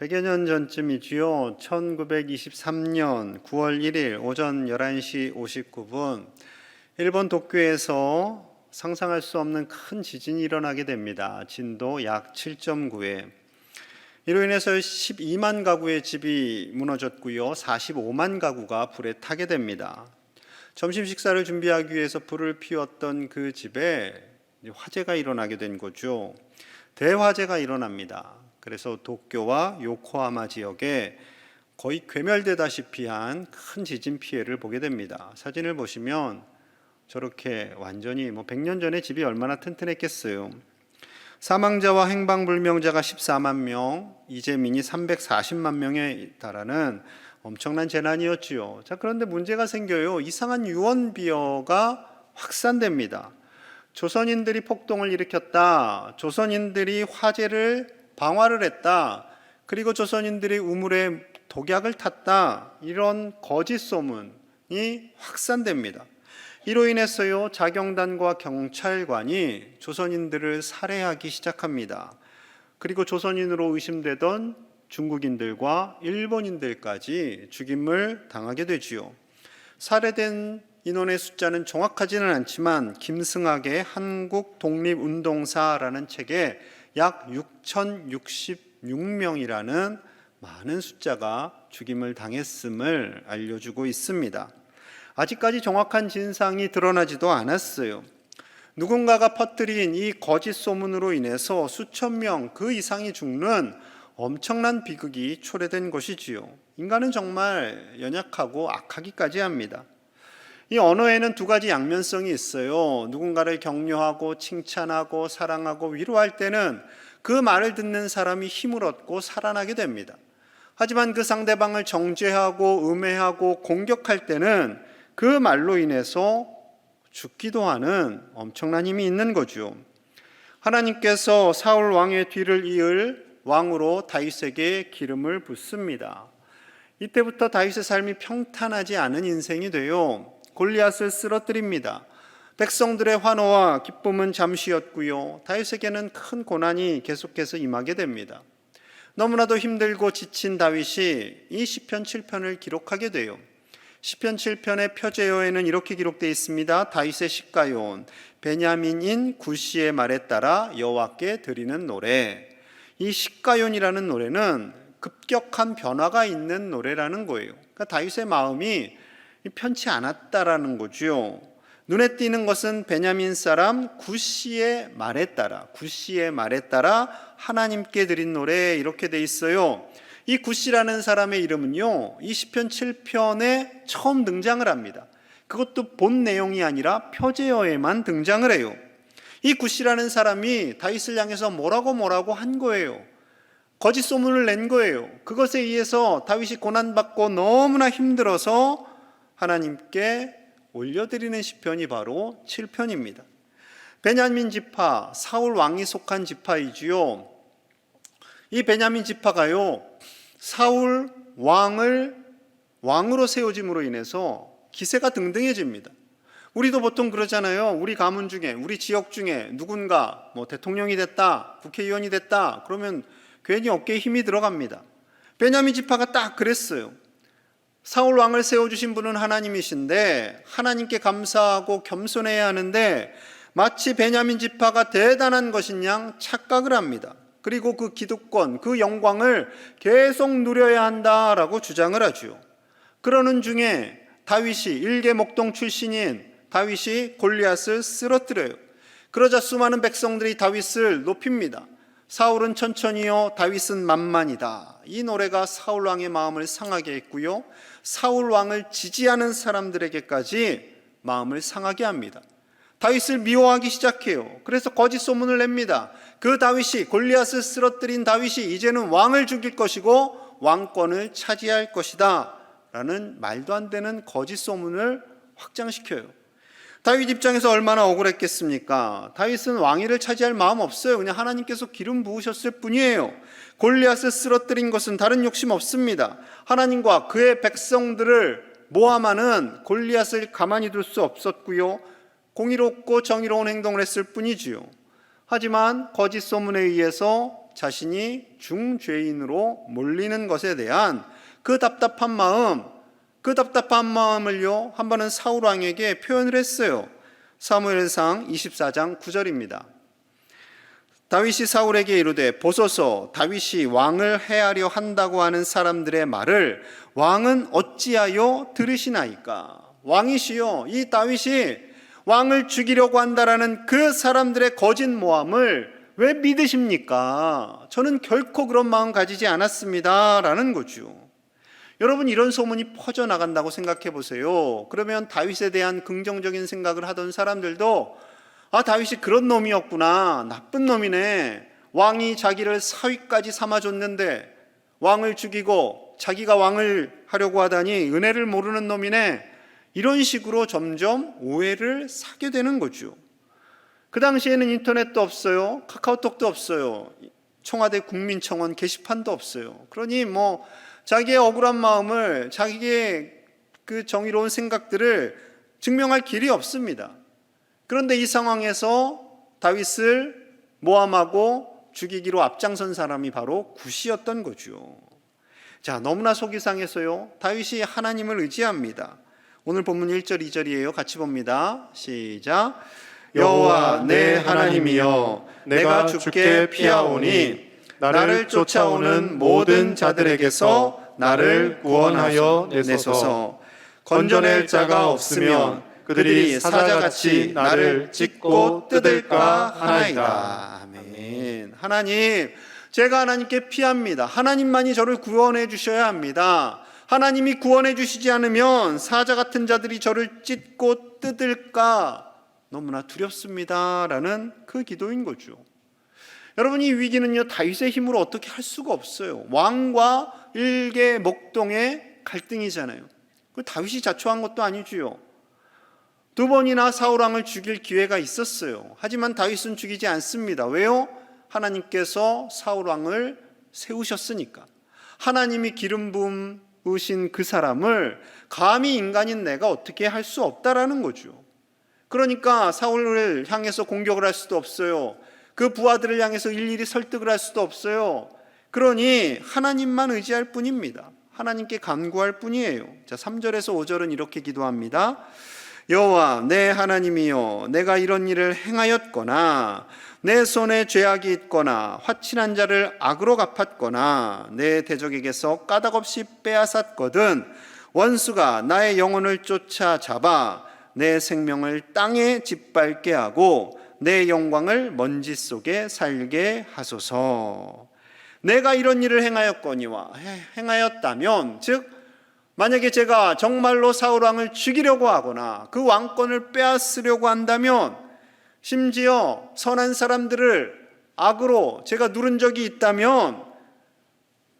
100여 년 전쯤이지요. 1923년 9월 1일 오전 11시 59분 일본 도쿄에서 상상할 수 없는 큰 지진이 일어나게 됩니다. 진도 약 7.9에 이로 인해서 12만 가구의 집이 무너졌고요. 45만 가구가 불에 타게 됩니다. 점심 식사를 준비하기 위해서 불을 피웠던 그 집에 화재가 일어나게 된 거죠. 대화재가 일어납니다. 그래서 도쿄와 요코하마 지역에 거의 괴멸되다시피 한 큰 지진 피해를 보게 됩니다. 사진을 보시면 저렇게 완전히 100년 전에 집이 얼마나 튼튼했겠어요. 사망자와 행방불명자가 14만 명, 이재민이 340만 명에 달하는 엄청난 재난이었지요. 자, 그런데 문제가 생겨요. 이상한 유언비어가 확산됩니다. 조선인들이 폭동을 일으켰다. 조선인들이 화재를 방화를 했다. 그리고 조선인들이 우물에 독약을 탔다. 이런 거짓 소문이 확산됩니다. 이로 인해서요, 자경단과 경찰관이 조선인들을 살해하기 시작합니다. 그리고 조선인으로 의심되던 중국인들과 일본인들까지 죽임을 당하게 되지요. 살해된 인원의 숫자는 정확하지는 않지만 김승학의 한국 독립운동사라는 책에 약 6,066명이라는 많은 숫자가 죽임을 당했음을 알려주고 있습니다. 아직까지 정확한 진상이 드러나지도 않았어요. 누군가가 퍼뜨린 이 거짓 소문으로 인해서 수천 명 그 이상이 죽는 엄청난 비극이 초래된 것이지요. 인간은 정말 연약하고 악하기까지 합니다. 이 언어에는 두 가지 양면성이 있어요. 누군가를 격려하고 칭찬하고 사랑하고 위로할 때는 그 말을 듣는 사람이 힘을 얻고 살아나게 됩니다. 하지만 그 상대방을 정죄하고 음해하고 공격할 때는 그 말로 인해서 죽기도 하는 엄청난 힘이 있는 거죠. 하나님께서 사울 왕의 뒤를 이을 왕으로 다윗에게 기름을 붓습니다. 이때부터 다윗의 삶이 평탄하지 않은 인생이 돼요. 골리앗을 쓰러뜨립니다. 백성들의 환호와 기쁨은 잠시였고요. 다윗에게는 큰 고난이 계속해서 임하게 됩니다. 너무나도 힘들고 지친 다윗이 이 시편 7편을 기록하게 돼요. 시편 7편의 표제어에는 이렇게 기록되어 있습니다. 다윗의 시가요온, 베냐민인 구시의 말에 따라 여호와께 드리는 노래. 이 시가요온이라는 노래는 급격한 변화가 있는 노래라는 거예요. 그러니까 다윗의 마음이 편치 않았다라는 거죠. 눈에 띄는 것은 베냐민 사람 구시의 말에 따라 하나님께 드린 노래 이렇게 돼 있어요. 이 구시라는 사람의 이름은요, 이 시편 7편에 처음 등장을 합니다. 그것도 본 내용이 아니라 표제어에만 등장을 해요. 이 구시라는 사람이 다윗을 향해서 뭐라고 한 거예요. 거짓 소문을 낸 거예요. 그것에 의해서 다윗이 고난받고 너무나 힘들어서 하나님께 올려드리는 시편이 바로 7편입니다. 베냐민 지파, 사울 왕이 속한 지파이지요. 이 베냐민 지파가요, 사울 왕을 왕으로 세워짐으로 인해서 기세가 등등해집니다. 우리도 보통 그러잖아요. 우리 가문 중에, 우리 지역 중에 누군가 대통령이 됐다, 국회의원이 됐다, 그러면 괜히 어깨에 힘이 들어갑니다. 베냐민 지파가 딱 그랬어요. 사울 왕을 세워주신 분은 하나님이신데 하나님께 감사하고 겸손해야 하는데 마치 베냐민 지파가 대단한 것인 양 착각을 합니다. 그리고 그 기득권, 그 영광을 계속 누려야 한다라고 주장을 하죠. 그러는 중에 다윗이 일개 목동 출신인 다윗이 골리앗을 쓰러뜨려요. 그러자 수많은 백성들이 다윗을 높입니다. 사울은 천천히요, 다윗은 만만이다. 이 노래가 사울 왕의 마음을 상하게 했고요, 사울 왕을 지지하는 사람들에게까지 마음을 상하게 합니다. 다윗을 미워하기 시작해요. 그래서 거짓 소문을 냅니다. 그 다윗이, 골리앗을 쓰러뜨린 다윗이 이제는 왕을 죽일 것이고 왕권을 차지할 것이다 라는 말도 안 되는 거짓 소문을 확장시켜요. 다윗 입장에서 얼마나 억울했겠습니까? 다윗은 왕위를 차지할 마음 없어요. 그냥 하나님께서 기름 부으셨을 뿐이에요. 골리앗을 쓰러뜨린 것은 다른 욕심 없습니다. 하나님과 그의 백성들을 모함하는 골리앗을 가만히 둘 수 없었고요, 공의롭고 정의로운 행동을 했을 뿐이지요. 하지만 거짓 소문에 의해서 자신이 중죄인으로 몰리는 것에 대한 그 답답한 마음을요, 한 번은 사울 왕에게 표현을 했어요. 사무엘상 24장 9절입니다. 다윗이 사울에게 이르되 보소서, 다윗이 왕을 해하려 한다고 하는 사람들의 말을 왕은 어찌하여 들으시나이까? 왕이시여, 이 다윗이 왕을 죽이려고 한다라는 그 사람들의 거짓 모함을 왜 믿으십니까? 저는 결코 그런 마음 가지지 않았습니다 라는 거죠. 여러분, 이런 소문이 퍼져나간다고 생각해 보세요. 그러면 다윗에 대한 긍정적인 생각을 하던 사람들도 다윗이 그런 놈이었구나, 나쁜 놈이네, 왕이 자기를 사위까지 삼아줬는데 왕을 죽이고 자기가 왕을 하려고 하다니 은혜를 모르는 놈이네, 이런 식으로 점점 오해를 사게 되는 거죠. 그 당시에는 인터넷도 없어요. 카카오톡도 없어요. 청와대 국민청원 게시판도 없어요. 그러니 자기의 억울한 마음을, 자기의 그 정의로운 생각들을 증명할 길이 없습니다. 그런데 이 상황에서 다윗을 모함하고 죽이기로 앞장선 사람이 바로 굿이었던 거죠. 자, 너무나 속이 상해서요, 다윗이 하나님을 의지합니다. 오늘 본문 1절 2절이에요. 같이 봅니다. 시작. 여호와 내 하나님이여, 내가 주께 피하오니 나를 쫓아오는 모든 자들에게서 나를 구원하여 내소서. 건져낼 자가 없으면 그들이 사자같이 나를 찢고 뜯을까 하나이다. 아멘. 하나님, 제가 하나님께 피합니다. 하나님만이 저를 구원해 주셔야 합니다. 하나님이 구원해 주시지 않으면 사자 같은 자들이 저를 찢고 뜯을까 너무나 두렵습니다 라는 그 기도인 거죠. 여러분, 이 위기는요, 다윗의 힘으로 어떻게 할 수가 없어요. 왕과 일개 목동의 갈등이잖아요. 그 다윗이 자초한 것도 아니지요. 2번이나 사울 왕을 죽일 기회가 있었어요. 하지만 다윗은 죽이지 않습니다. 왜요? 하나님께서 사울 왕을 세우셨으니까. 하나님이 기름 부으신 그 사람을 감히 인간인 내가 어떻게 할 수 없다라는 거죠. 그러니까 사울을 향해서 공격을 할 수도 없어요. 그 부하들을 향해서 일일이 설득을 할 수도 없어요. 그러니 하나님만 의지할 뿐입니다. 하나님께 간구할 뿐이에요. 자, 3절에서 5절은 이렇게 기도합니다. 여호와 내 하나님이여, 내가 이런 일을 행하였거나 내 손에 죄악이 있거나 화친한 자를 악으로 갚았거나 내 대적에게서 까닭없이 빼앗았거든 원수가 나의 영혼을 쫓아잡아 내 생명을 땅에 짓밟게 하고 내 영광을 먼지 속에 살게 하소서. 내가 이런 일을 행하였다면, 즉 만약에 제가 정말로 사울 왕을 죽이려고 하거나 그 왕권을 빼앗으려고 한다면, 심지어 선한 사람들을 악으로 제가 누른 적이 있다면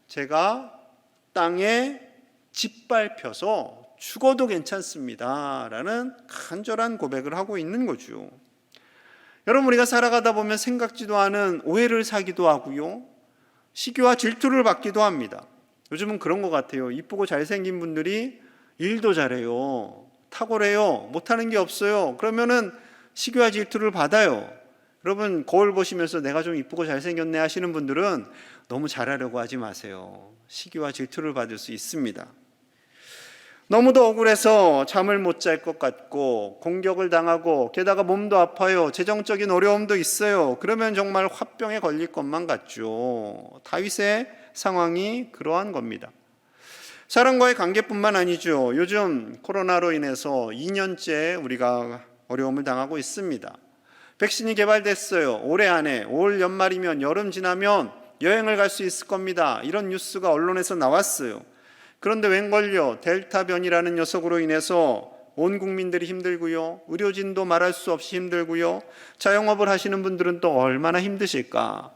제가 땅에 짓밟혀서 죽어도 괜찮습니다 라는 간절한 고백을 하고 있는 거죠. 여러분, 우리가 살아가다 보면 생각지도 않은 오해를 사기도 하고요, 시기와 질투를 받기도 합니다. 요즘은 그런 것 같아요. 이쁘고 잘생긴 분들이 일도 잘해요, 탁월해요, 못하는 게 없어요. 그러면은 시기와 질투를 받아요. 여러분, 거울 보시면서 내가 좀 이쁘고 잘생겼네 하시는 분들은 너무 잘하려고 하지 마세요. 시기와 질투를 받을 수 있습니다. 너무도 억울해서 잠을 못 잘 것 같고 공격을 당하고 게다가 몸도 아파요, 재정적인 어려움도 있어요. 그러면 정말 화병에 걸릴 것만 같죠. 다윗의 상황이 그러한 겁니다. 사람과의 관계뿐만 아니죠. 요즘 코로나로 인해서 2년째 우리가 어려움을 당하고 있습니다. 백신이 개발됐어요. 올해 안에, 올 연말이면, 여름 지나면 여행을 갈 수 있을 겁니다. 이런 뉴스가 언론에서 나왔어요. 그런데 웬걸요, 델타 변이라는 녀석으로 인해서 온 국민들이 힘들고요, 의료진도 말할 수 없이 힘들고요, 자영업을 하시는 분들은 또 얼마나 힘드실까.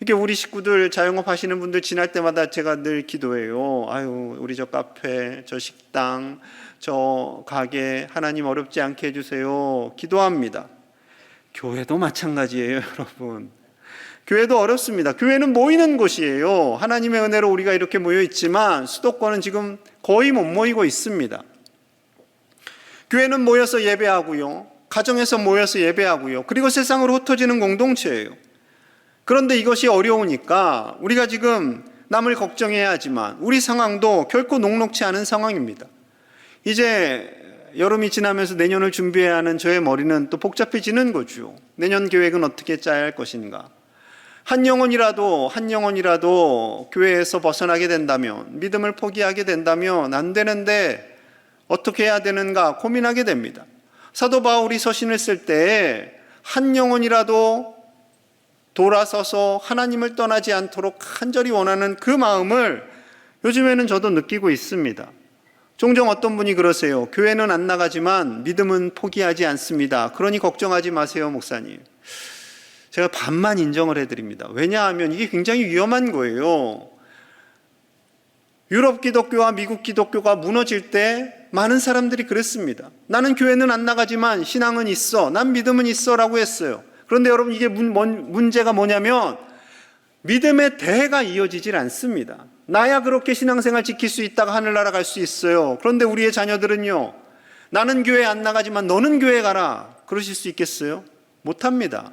이렇게 우리 식구들, 자영업 하시는 분들 지날 때마다 제가 늘 기도해요. 아유, 우리 저 카페, 저 식당, 저 가게 하나님 어렵지 않게 해주세요. 기도합니다. 교회도 마찬가지예요, 여러분. 교회도 어렵습니다. 교회는 모이는 곳이에요. 하나님의 은혜로 우리가 이렇게 모여 있지만 수도권은 지금 거의 못 모이고 있습니다. 교회는 모여서 예배하고요, 가정에서 모여서 예배하고요, 그리고 세상으로 흩어지는 공동체예요. 그런데 이것이 어려우니까 우리가 지금 남을 걱정해야 하지만 우리 상황도 결코 녹록치 않은 상황입니다. 이제 여름이 지나면서 내년을 준비해야 하는 저의 머리는 또 복잡해지는 거죠. 내년 계획은 어떻게 짜야 할 것인가? 한 영혼이라도 교회에서 벗어나게 된다면, 믿음을 포기하게 된다면 안 되는데 어떻게 해야 되는가 고민하게 됩니다. 사도 바울이 서신을 쓸 때 한 영혼이라도 돌아서서 하나님을 떠나지 않도록 간절히 원하는 그 마음을 요즘에는 저도 느끼고 있습니다. 종종 어떤 분이 그러세요. 교회는 안 나가지만 믿음은 포기하지 않습니다. 그러니 걱정하지 마세요, 목사님. 제가 반만 인정을 해드립니다. 왜냐하면 이게 굉장히 위험한 거예요. 유럽 기독교와 미국 기독교가 무너질 때 많은 사람들이 그랬습니다. 나는 교회는 안 나가지만 신앙은 있어, 난 믿음은 있어 라고 했어요. 그런데 여러분, 이게 문제가 뭐냐면 믿음의 대가 이어지질 않습니다. 나야 그렇게 신앙생활 지킬 수 있다가 하늘나라 갈 수 있어요. 그런데 우리의 자녀들은요, 나는 교회 안 나가지만 너는 교회 가라, 그러실 수 있겠어요? 못합니다.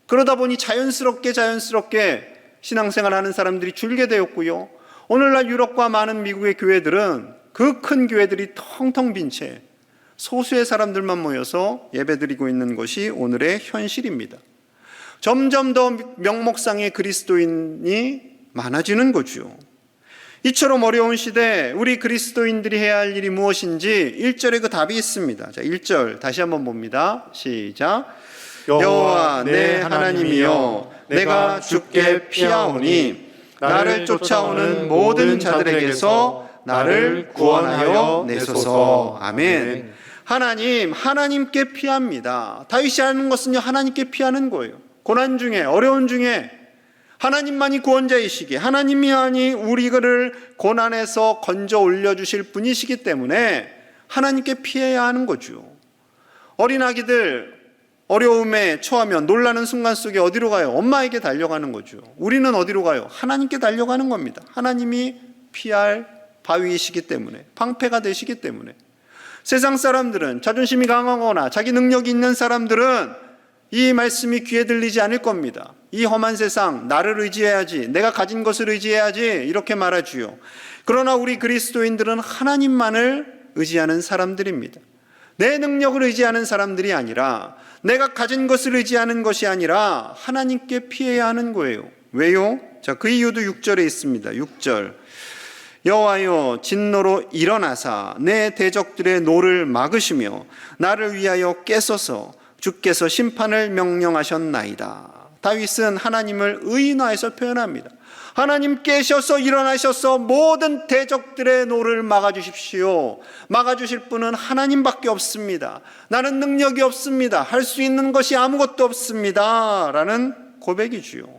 그러다 보니 자연스럽게 신앙생활 하는 사람들이 줄게 되었고요, 오늘날 유럽과 많은 미국의 교회들은 그 큰 교회들이 텅텅 빈 채 소수의 사람들만 모여서 예배드리고 있는 것이 오늘의 현실입니다. 점점 더 명목상의 그리스도인이 많아지는 거죠. 이처럼 어려운 시대 우리 그리스도인들이 해야 할 일이 무엇인지 1절에 그 답이 있습니다. 자, 1절 다시 한번 봅니다. 시작. 여호와 내 하나님이여, 내가 주께 피하오니 나를 쫓아오는 모든 자들에게서 나를 구원하여 내소서. 아멘. 하나님께 피합니다. 다윗이 하는 것은요, 하나님께 피하는 거예요. 고난 중에, 어려운 중에 하나님만이 구원자이시기에, 하나님만이 우리를 고난에서 건져 올려주실 분이시기 때문에 하나님께 피해야 하는 거죠. 어린아기들 어려움에 처하면 놀라는 순간 속에 어디로 가요? 엄마에게 달려가는 거죠. 우리는 어디로 가요? 하나님께 달려가는 겁니다. 하나님이 피할 바위이시기 때문에, 방패가 되시기 때문에. 세상 사람들은, 자존심이 강하거나 자기 능력이 있는 사람들은 이 말씀이 귀에 들리지 않을 겁니다. 이 험한 세상, 나를 의지해야지, 내가 가진 것을 의지해야지, 이렇게 말하지요. 그러나 우리 그리스도인들은 하나님만을 의지하는 사람들입니다. 내 능력을 의지하는 사람들이 아니라, 내가 가진 것을 의지하는 것이 아니라 하나님께 피해야 하는 거예요. 왜요? 자, 그 이유도 6절에 있습니다. 6절. 여호와여, 진노로 일어나사 내 대적들의 노를 막으시며 나를 위하여 깨소서. 주께서 심판을 명령하셨나이다. 다윗은 하나님을 의인화해서 표현합니다. 하나님 깨셔서 일어나셔서 모든 대적들의 노를 막아주십시오. 막아주실 분은 하나님밖에 없습니다. 나는 능력이 없습니다. 할 수 있는 것이 아무것도 없습니다. 라는 고백이지요.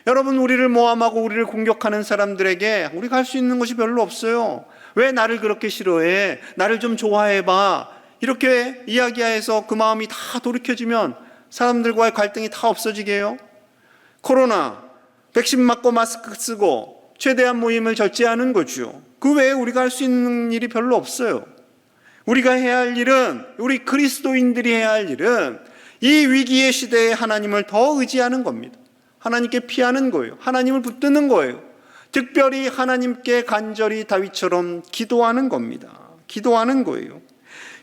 여러분, 우리를 모함하고 우리를 공격하는 사람들에게 우리가 할 수 있는 것이 별로 없어요. 왜 나를 그렇게 싫어해? 나를 좀 좋아해봐. 이렇게 이야기해서 그 마음이 다 돌이켜지면 사람들과의 갈등이 다 없어지게 해요. 코로나, 백신 맞고 마스크 쓰고 최대한 모임을 절제하는 거죠. 그 외에 우리가 할 수 있는 일이 별로 없어요. 우리가 해야 할 일은, 우리 그리스도인들이 해야 할 일은 이 위기의 시대에 하나님을 더 의지하는 겁니다. 하나님께 피하는 거예요. 하나님을 붙드는 거예요. 특별히 하나님께 간절히 다윗처럼 기도하는 겁니다. 기도하는 거예요.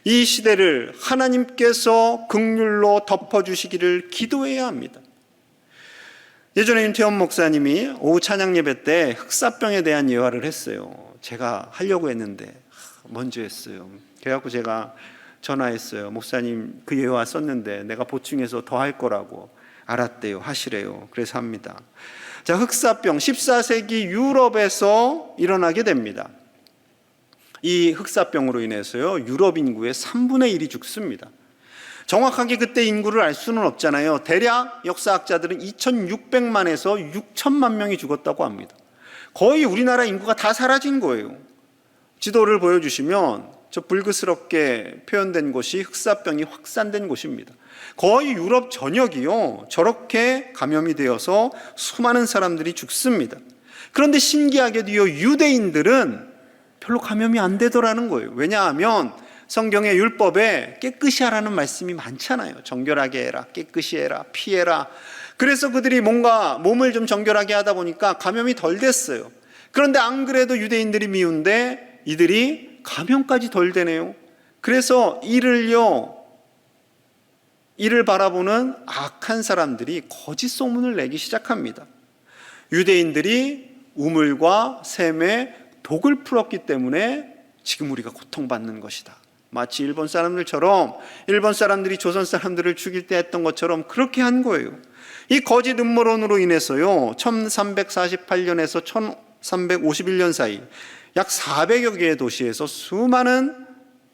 이 시대를 하나님께서 긍휼로 덮어주시기를 기도해야 합니다. 예전에 윤태원 목사님이 오후 찬양 예배 때 흑사병에 대한 예화를 했어요. 제가 하려고 했는데 먼저 했어요. 그래갖고 제가 전화했어요. 목사님, 그 예화 썼는데 내가 보충해서 더 할 거라고. 알았대요. 하시래요. 그래서 합니다. 자, 흑사병 14세기 유럽에서 일어나게 됩니다. 이 흑사병으로 인해서요, 유럽 인구의 3분의 1이 죽습니다. 정확하게 그때 인구를 알 수는 없잖아요. 대략 역사학자들은 2600만에서 6000만 명이 죽었다고 합니다. 거의 우리나라 인구가 다 사라진 거예요. 지도를 보여주시면 저 붉으스럽게 표현된 곳이 흑사병이 확산된 곳입니다. 거의 유럽 전역이요, 저렇게 감염이 되어서 수많은 사람들이 죽습니다. 그런데 신기하게도요, 유대인들은 별로 감염이 안 되더라는 거예요. 왜냐하면 성경의 율법에 깨끗이 하라는 말씀이 많잖아요. 정결하게 해라, 깨끗이 해라, 피해라. 그래서 그들이 뭔가 몸을 좀 정결하게 하다 보니까 감염이 덜 됐어요. 그런데 안 그래도 유대인들이 미운데 이들이 감염까지 덜 되네요. 그래서 이를 바라보는 악한 사람들이 거짓 소문을 내기 시작합니다. 유대인들이 우물과 샘에 독을 풀었기 때문에 지금 우리가 고통받는 것이다. 마치 일본 사람들처럼, 일본 사람들이 조선 사람들을 죽일 때 했던 것처럼 그렇게 한 거예요. 이 거짓 음모론으로 인해서요, 1348년에서 1351년 사이 약 400여 개의 도시에서 수많은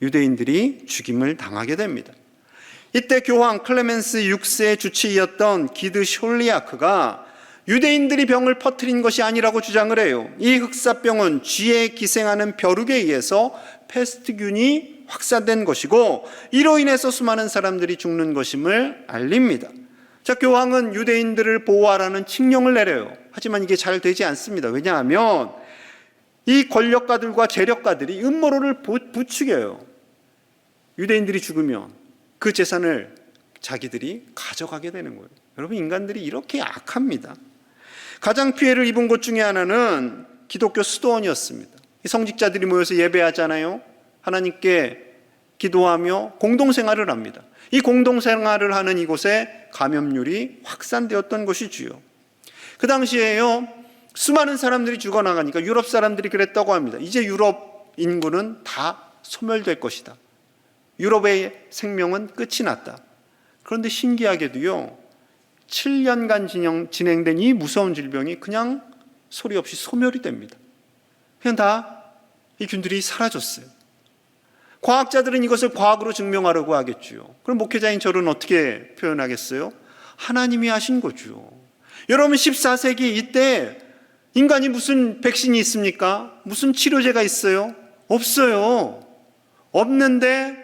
유대인들이 죽임을 당하게 됩니다. 이때 교황 클레멘스 6세의 주치의였던 기드 숄리아크가 유대인들이 병을 퍼뜨린 것이 아니라고 주장을 해요. 이 흑사병은 쥐에 기생하는 벼룩에 의해서 패스트균이 확산된 것이고 이로 인해서 수많은 사람들이 죽는 것임을 알립니다. 자, 교황은 유대인들을 보호하라는 칙령을 내려요. 하지만 이게 잘 되지 않습니다. 왜냐하면 이 권력가들과 재력가들이 음모론을 부추겨요. 유대인들이 죽으면 그 재산을 자기들이 가져가게 되는 거예요. 여러분, 인간들이 이렇게 악합니다. 가장 피해를 입은 곳 중에 하나는 기독교 수도원이었습니다. 성직자들이 모여서 예배하잖아요. 하나님께 기도하며 공동생활을 합니다. 이 공동생활을 하는 이곳에 감염률이 확산되었던 것이지요. 그 당시에요, 수많은 사람들이 죽어나가니까 유럽 사람들이 그랬다고 합니다. 이제 유럽 인구는 다 소멸될 것이다. 유럽의 생명은 끝이 났다. 그런데 신기하게도요, 7년간 진행된 이 무서운 질병이 그냥 소리 없이 소멸이 됩니다. 그냥 다 이 균들이 사라졌어요. 과학자들은 이것을 과학으로 증명하려고 하겠죠. 그럼 목회자인 저는 어떻게 표현하겠어요? 하나님이 하신 거죠. 여러분, 14세기 이때 인간이 무슨 백신이 있습니까? 무슨 치료제가 있어요? 없어요. 없는데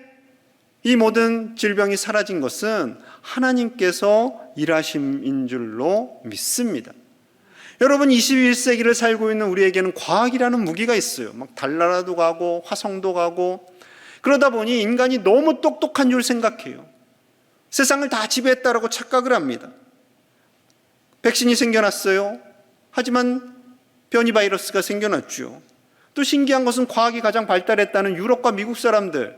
이 모든 질병이 사라진 것은 하나님께서 일하심인 줄로 믿습니다. 여러분, 21세기를 살고 있는 우리에게는 과학이라는 무기가 있어요. 막 달나라도 가고 화성도 가고, 그러다 보니 인간이 너무 똑똑한 줄 생각해요. 세상을 다 지배했다라고 착각을 합니다. 백신이 생겨났어요. 하지만 변이 바이러스가 생겨났죠. 또 신기한 것은 과학이 가장 발달했다는 유럽과 미국 사람들,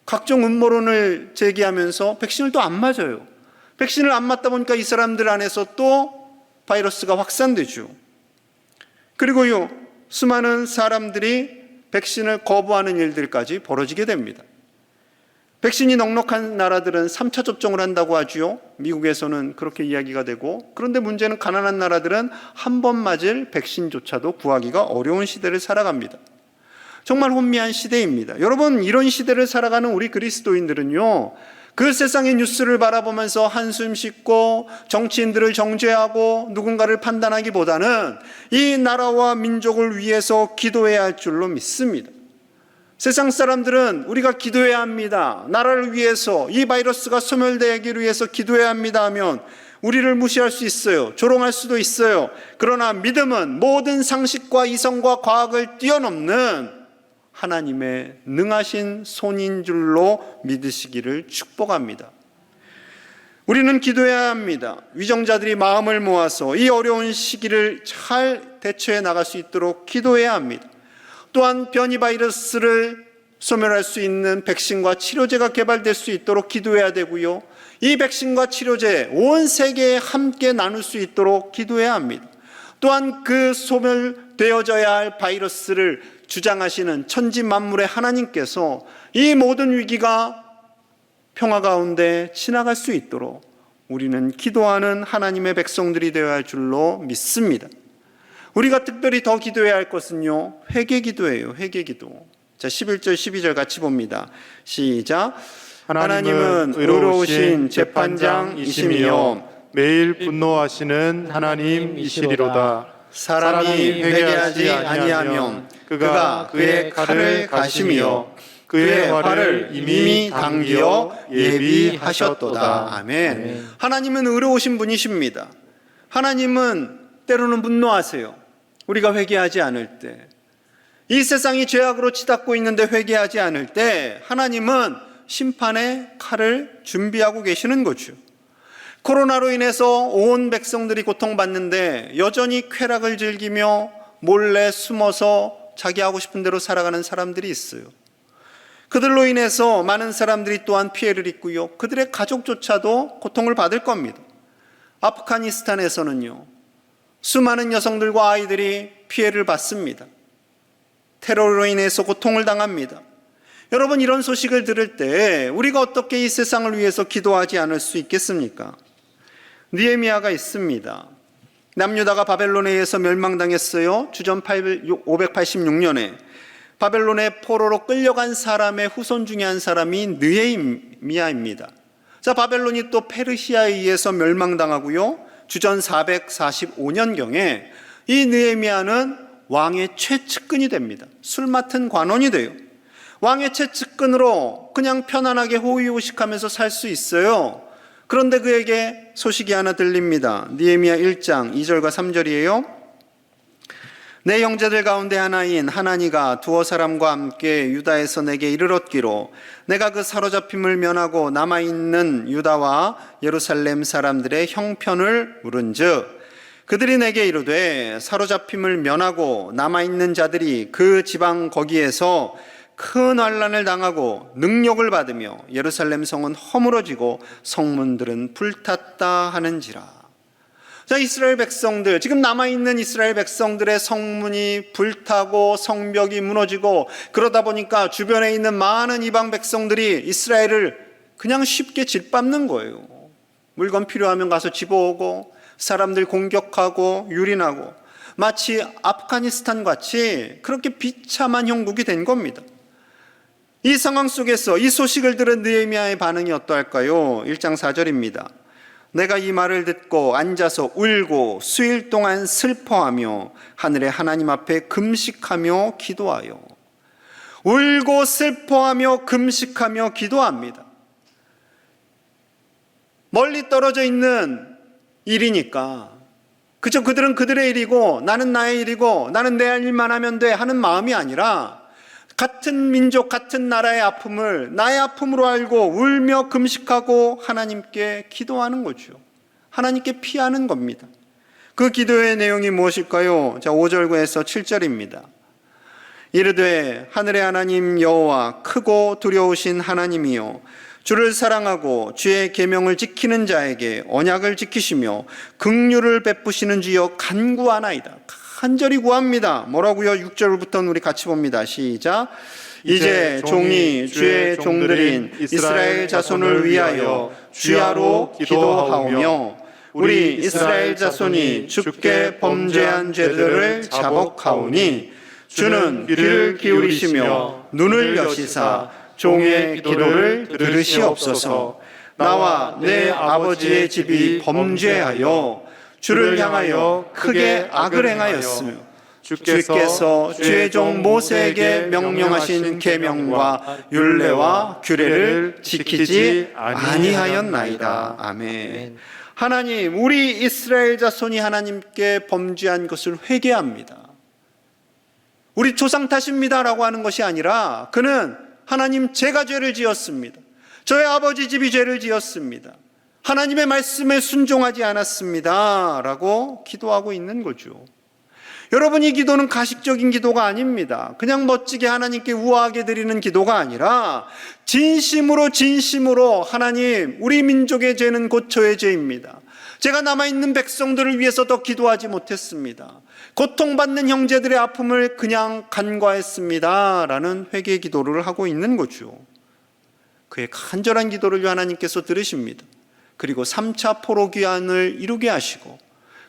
각종 음모론을 제기하면서 백신을 또 안 맞아요. 백신을 안 맞다 보니까 이 사람들 안에서 또 바이러스가 확산되죠. 그리고요, 수많은 사람들이 백신을 거부하는 일들까지 벌어지게 됩니다. 백신이 넉넉한 나라들은 3차 접종을 한다고 하죠. 미국에서는 그렇게 이야기가 되고, 그런데 문제는 가난한 나라들은 한 번 맞을 백신조차도 구하기가 어려운 시대를 살아갑니다. 정말 혼미한 시대입니다. 여러분, 이런 시대를 살아가는 우리 그리스도인들은요, 그 세상의 뉴스를 바라보면서 한숨 쉬고 정치인들을 정죄하고 누군가를 판단하기보다는 이 나라와 민족을 위해서 기도해야 할 줄로 믿습니다. 세상 사람들은 우리가 기도해야 합니다, 나라를 위해서, 이 바이러스가 소멸되기를 위해서 기도해야 합니다 하면 우리를 무시할 수 있어요. 조롱할 수도 있어요. 그러나 믿음은 모든 상식과 이성과 과학을 뛰어넘는 하나님의 능하신 손인 줄로 믿으시기를 축복합니다. 우리는 기도해야 합니다. 위정자들이 마음을 모아서 이 어려운 시기를 잘 대처해 나갈 수 있도록 기도해야 합니다. 또한 변이 바이러스를 소멸할 수 있는 백신과 치료제가 개발될 수 있도록 기도해야 되고요, 이 백신과 치료제 온 세계에 함께 나눌 수 있도록 기도해야 합니다. 또한 그 소멸되어져야 할 바이러스를 주장하시는 천지 만물의 하나님께서 이 모든 위기가 평화 가운데 지나갈 수 있도록 우리는 기도하는 하나님의 백성들이 되어야 할 줄로 믿습니다. 우리가 특별히 더 기도해야 할 것은요, 회개기도예요. 회개기도. 자, 11절 12절 같이 봅니다. 시작. 하나님은 의로우신 재판장이시며 매일 분노하시는 하나님이시리로다. 사람이 회개하지 아니하면 그가 그의 칼을 가시며 그의 활을 이미 당기어 예비하셨도다. 아멘. 하나님은 의로우신 분이십니다. 하나님은 때로는 분노하세요. 우리가 회개하지 않을 때, 이 세상이 죄악으로 치닫고 있는데 회개하지 않을 때 하나님은 심판의 칼을 준비하고 계시는 거죠. 코로나로 인해서 온 백성들이 고통받는데 여전히 쾌락을 즐기며 몰래 숨어서 자기 하고 싶은 대로 살아가는 사람들이 있어요. 그들로 인해서 많은 사람들이 또한 피해를 입고요. 그들의 가족조차도 고통을 받을 겁니다. 아프가니스탄에서는요, 수많은 여성들과 아이들이 피해를 받습니다. 테러로 인해서 고통을 당합니다. 여러분, 이런 소식을 들을 때 우리가 어떻게 이 세상을 위해서 기도하지 않을 수 있겠습니까? 느헤미야가 있습니다. 남유다가 바벨론에 의해서 멸망당했어요. 주전 586년에 바벨론의 포로로 끌려간 사람의 후손 중에 한 사람이 느헤미야입니다. 자, 바벨론이 또 페르시아에 의해서 멸망당하고요. 주전 445년경에 이 느헤미야는 왕의 최측근이 됩니다. 술 맡은 관원이 돼요. 왕의 최측근으로 그냥 편안하게 호의호식하면서 살 수 있어요. 그런데 그에게 소식이 하나 들립니다. 느헤미야 1장 2절과 3절이에요. 내 형제들 가운데 하나인 하나니가 두어 사람과 함께 유다에서 내게 이르렀기로 내가 그 사로잡힘을 면하고 남아있는 유다와 예루살렘 사람들의 형편을 물은즉 그들이 내게 이르되 사로잡힘을 면하고 남아있는 자들이 그 지방 거기에서 큰 환난을 당하고 능력을 받으며 예루살렘 성은 허물어지고 성문들은 불탔다 하는지라. 자, 이스라엘 백성들, 지금 남아있는 이스라엘 백성들의 성문이 불타고 성벽이 무너지고 그러다 보니까 주변에 있는 많은 이방 백성들이 이스라엘을 그냥 쉽게 짓밟는 거예요. 물건 필요하면 가서 집어오고 사람들 공격하고 유린하고 마치 아프가니스탄 같이 그렇게 비참한 형국이 된 겁니다. 이 상황 속에서 이 소식을 들은 느헤미야의 반응이 어떠할까요? 1장 4절입니다. 내가 이 말을 듣고 앉아서 울고 수일 동안 슬퍼하며 하늘의 하나님 앞에 금식하며 기도하여. 울고 슬퍼하며 금식하며 기도합니다. 멀리 떨어져 있는 일이니까 그저 그들은 그들의 일이고 나는 나의 일이고 나는 내 일만 하면 돼 하는 마음이 아니라 같은 민족, 같은 나라의 아픔을 나의 아픔으로 알고 울며 금식하고 하나님께 기도하는 거죠. 하나님께 피하는 겁니다. 그 기도의 내용이 무엇일까요? 자, 5절에서 7절입니다. 이르되 하늘의 하나님 여호와 크고 두려우신 하나님이요 주를 사랑하고 주의 계명을 지키는 자에게 언약을 지키시며 긍휼을 베푸시는 주여 간구하나이다. 간절히 구합니다. 뭐라고요? 6절부터는 우리 같이 봅니다. 시작. 이제 종이 주의 종들인 이스라엘 자손을 위하여 주야로 기도하오며 우리 이스라엘 자손이 주께 범죄한 죄들을 자복하오니 주는 귀를 기울이시며 눈을 여시사 종의 기도를 들으시옵소서. 나와 내 아버지의 집이 범죄하여 주를 향하여 크게 악을 행하였으며 주께서 주의 종 모세에게 명령하신 계명과 율례와 규례를 지키지 아니하였나이다. 아멘. 하나님, 우리 이스라엘 자손이 하나님께 범죄한 것을 회개합니다. 우리 조상 탓입니다라고 하는 것이 아니라 그는 하나님, 제가 죄를 지었습니다. 저의 아버지 집이 죄를 지었습니다. 하나님의 말씀에 순종하지 않았습니다 라고 기도하고 있는 거죠. 여러분, 이 기도는 가식적인 기도가 아닙니다. 그냥 멋지게 하나님께 우아하게 드리는 기도가 아니라 진심으로 하나님, 우리 민족의 죄는 곧 저의 죄입니다. 제가 남아있는 백성들을 위해서 더 기도하지 못했습니다. 고통받는 형제들의 아픔을 그냥 간과했습니다 라는 회개 기도를 하고 있는 거죠. 그의 간절한 기도를 하나님께서 들으십니다. 그리고 3차 포로 귀환을 이루게 하시고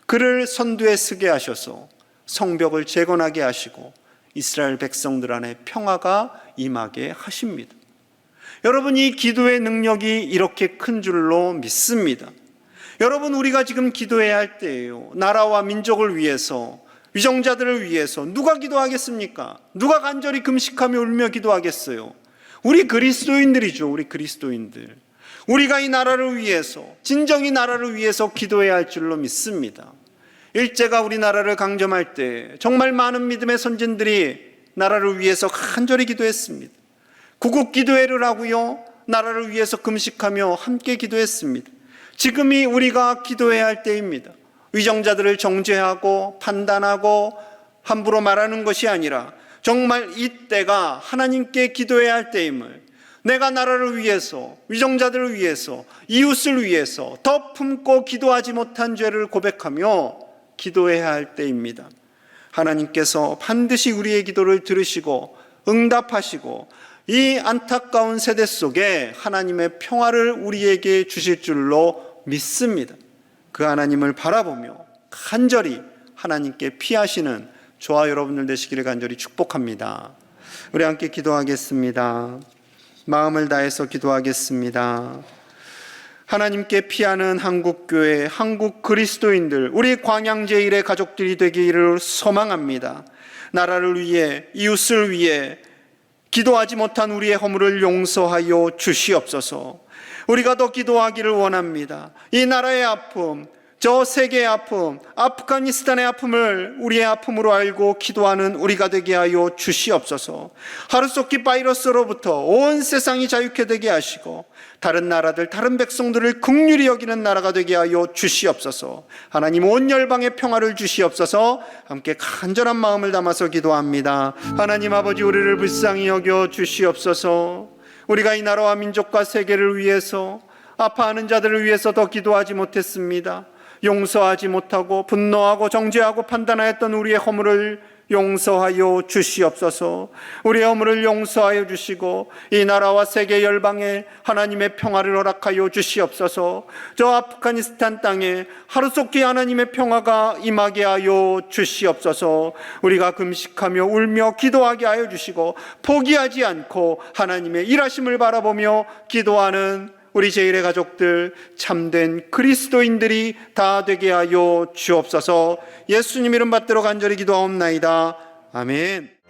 그를 선두에 서게 하셔서 성벽을 재건하게 하시고 이스라엘 백성들 안에 평화가 임하게 하십니다. 여러분, 이 기도의 능력이 이렇게 큰 줄로 믿습니다. 여러분, 우리가 지금 기도해야 할 때예요. 나라와 민족을 위해서, 위정자들을 위해서 누가 기도하겠습니까? 누가 간절히 금식하며 울며 기도하겠어요? 우리 그리스도인들이죠. 우리 그리스도인들. 우리가 이 나라를 위해서, 진정이 나라를 위해서 기도해야 할 줄로 믿습니다. 일제가 우리나라를 강점할 때 정말 많은 믿음의 선진들이 나라를 위해서 간절히 기도했습니다. 구국 기도회를 하고요, 나라를 위해서 금식하며 함께 기도했습니다. 지금이 우리가 기도해야 할 때입니다. 위정자들을 정죄하고 판단하고 함부로 말하는 것이 아니라 정말 이때가 하나님께 기도해야 할 때임을, 내가 나라를 위해서, 위정자들을 위해서, 이웃을 위해서 더 품고 기도하지 못한 죄를 고백하며 기도해야 할 때입니다. 하나님께서 반드시 우리의 기도를 들으시고 응답하시고 이 안타까운 세대 속에 하나님의 평화를 우리에게 주실 줄로 믿습니다. 그 하나님을 바라보며 간절히 하나님께 피하시는 저와 여러분들 되시기를 간절히 축복합니다. 우리 함께 기도하겠습니다. 마음을 다해서 기도하겠습니다. 하나님께 피하는 한국교회, 한국 그리스도인들, 우리 광양제일의 가족들이 되기를 소망합니다. 나라를 위해, 이웃을 위해 기도하지 못한 우리의 허물을 용서하여 주시옵소서. 우리가 더 기도하기를 원합니다. 이 나라의 아픔, 저 세계의 아픔, 아프가니스탄의 아픔을 우리의 아픔으로 알고 기도하는 우리가 되게 하여 주시옵소서. 하루속히 바이러스로부터 온 세상이 자유케 되게 하시고 다른 나라들, 다른 백성들을 긍휼히 여기는 나라가 되게 하여 주시옵소서. 하나님 온 열방의 평화를 주시옵소서. 함께 간절한 마음을 담아서 기도합니다. 하나님 아버지, 우리를 불쌍히 여겨 주시옵소서. 우리가 이 나라와 민족과 세계를 위해서, 아파하는 자들을 위해서 더 기도하지 못했습니다. 용서하지 못하고 분노하고 정죄하고 판단하였던 우리의 허물을 용서하여 주시옵소서. 우리의 허물을 용서하여 주시고 이 나라와 세계 열방에 하나님의 평화를 허락하여 주시옵소서. 저 아프가니스탄 땅에 하루속히 하나님의 평화가 임하게 하여 주시옵소서. 우리가 금식하며 울며 기도하게 하여 주시고 포기하지 않고 하나님의 일하심을 바라보며 기도하는 우리 제일의 가족들, 참된 그리스도인들이 다 되게 하여 주옵소서. 예수님 이름 받들어 간절히 기도하옵나이다. 아멘.